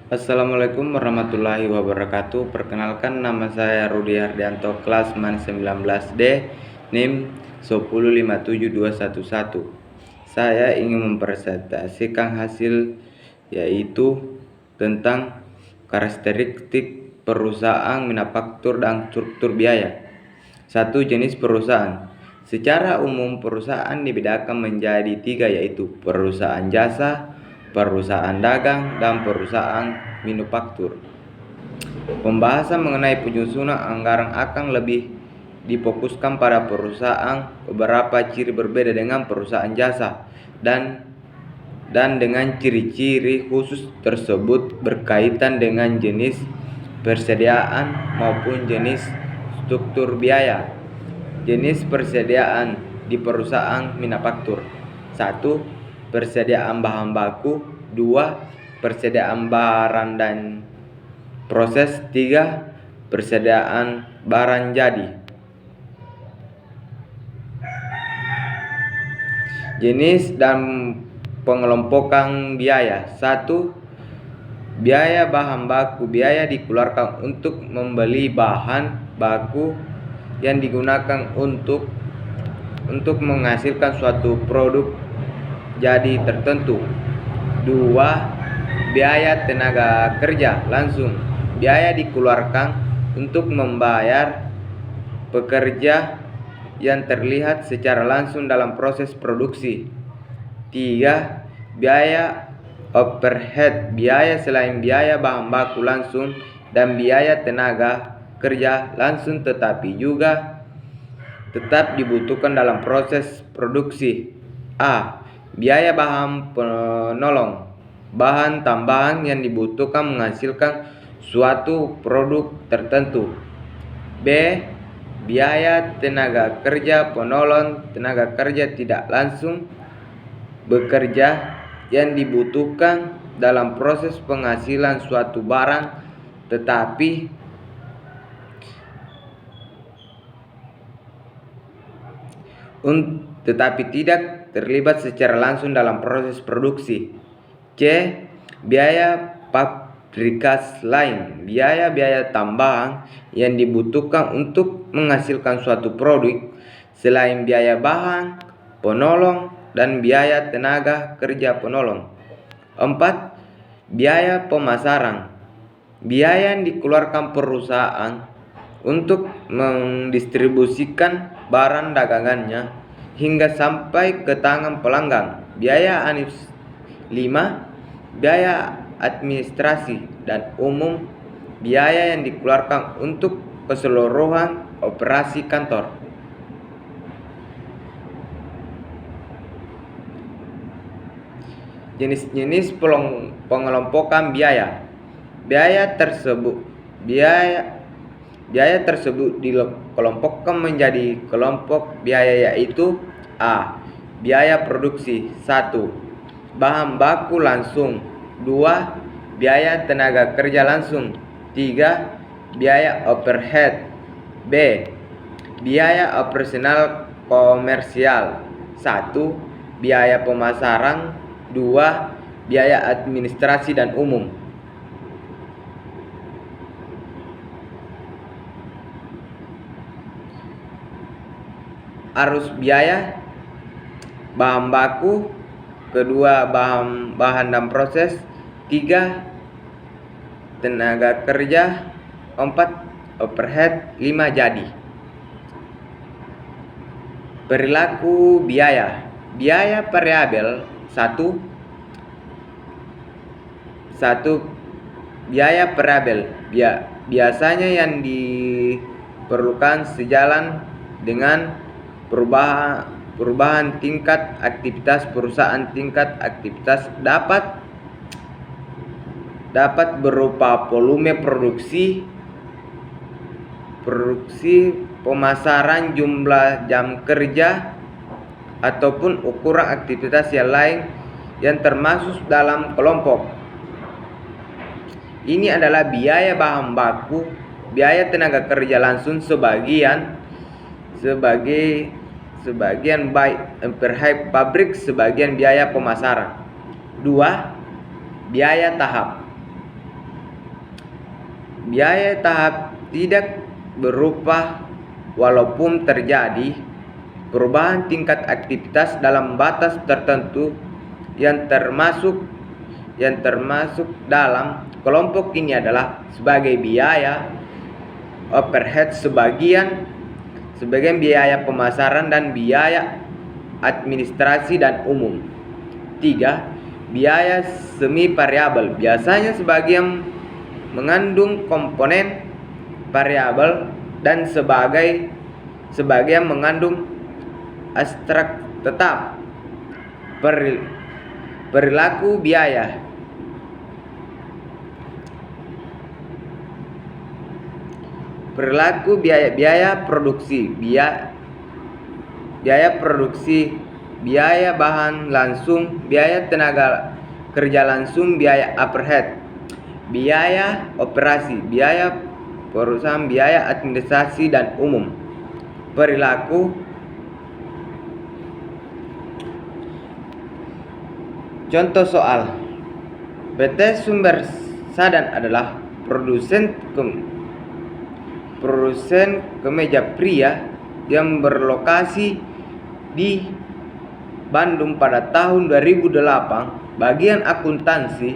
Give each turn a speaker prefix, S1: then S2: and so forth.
S1: Assalamualaikum warahmatullahi wabarakatuh. Perkenalkan, nama saya Rudi Hardianto, kelas MAN 19D, NIM 1057211. Saya ingin mempresentasikan hasil, yaitu tentang karakteristik perusahaan, manufaktur, dan struktur biaya. 1. Jenis perusahaan. Secara umum perusahaan dibedakan menjadi 3, yaitu perusahaan jasa, perusahaan dagang, dan perusahaan manufaktur. Pembahasan mengenai penyusunan anggaran akan lebih difokuskan pada perusahaan. Beberapa ciri berbeda dengan perusahaan jasa dan dengan ciri-ciri khusus tersebut berkaitan dengan jenis persediaan maupun jenis struktur biaya. Jenis persediaan di perusahaan manufaktur. 1. Persediaan bahan baku. 2. Persediaan barang dan proses. 3. Persediaan barang jadi. Jenis dan pengelompokan biaya. 1. Biaya bahan baku. Biaya dikeluarkan untuk membeli bahan baku yang digunakan untuk menghasilkan suatu produk jadi tertentu. 2. Biaya tenaga kerja langsung. Biaya dikeluarkan untuk membayar pekerja yang terlihat secara langsung dalam proses produksi. 3. Biaya overhead. Biaya selain biaya bahan baku langsung dan biaya tenaga kerja langsung, tetapi juga tetap dibutuhkan dalam proses produksi. A. Biaya bahan penolong. Bahan tambahan yang dibutuhkan menghasilkan suatu produk tertentu. B. Biaya tenaga kerja penolong. Tenaga kerja tidak langsung bekerja yang dibutuhkan dalam proses penghasilan suatu barang, tetapi tidak terlibat secara langsung dalam proses produksi. C. Biaya fabrikas lain. Biaya tambahan yang dibutuhkan untuk menghasilkan suatu produk selain biaya bahan penolong dan biaya tenaga kerja penolong. 4. Biaya pemasaran. Biaya yang dikeluarkan perusahaan untuk mendistribusikan barang dagangannya hingga sampai ke tangan pelanggan. Biaya 5. Biaya administrasi dan umum. Biaya yang dikeluarkan untuk keseluruhan operasi kantor. Jenis-jenis pengelompokan biaya. Biaya tersebut dikelompokkan menjadi kelompok biaya, yaitu A. Biaya produksi. 1. Bahan baku langsung. 2. Biaya tenaga kerja langsung. 3. Biaya overhead. B. Biaya operasional komersial. 1. Biaya pemasaran. 2. Biaya administrasi dan umum. Arus biaya. Bahan baku. 2. Bahan dan proses. 3. Tenaga kerja. 4. Overhead. 5. Jadi. Perilaku biaya. Biaya variabel. 1. Biaya variabel biasanya yang diperlukan sejalan dengan perubahan tingkat aktivitas perusahaan. Tingkat aktivitas dapat berupa volume produksi, pemasaran, jumlah jam kerja, ataupun ukuran aktivitas yang lain yang termasuk dalam kelompok. Ini adalah biaya bahan baku, biaya tenaga kerja langsung sebagian baik overhead pabrik, sebagian biaya pemasaran. 2. Biaya tahap. biaya tahap tidak berubah walaupun terjadi perubahan tingkat aktivitas dalam batas tertentu yang termasuk dalam kelompok ini adalah sebagai biaya overhead, sebagian biaya pemasaran dan biaya administrasi dan umum. 3. Biaya semi variabel, biasanya sebagian mengandung komponen variabel dan sebagian mengandung abstrak tetap. Perilaku biaya. Perilaku biaya produksi, biaya produksi, biaya bahan langsung, biaya tenaga kerja langsung, biaya overhead, biaya operasi, biaya perusahaan, biaya administrasi dan umum. Perilaku. Contoh soal. PT Sumber Sadan adalah produsen kemeja pria yang berlokasi di Bandung pada tahun 2008. Bagian akuntansi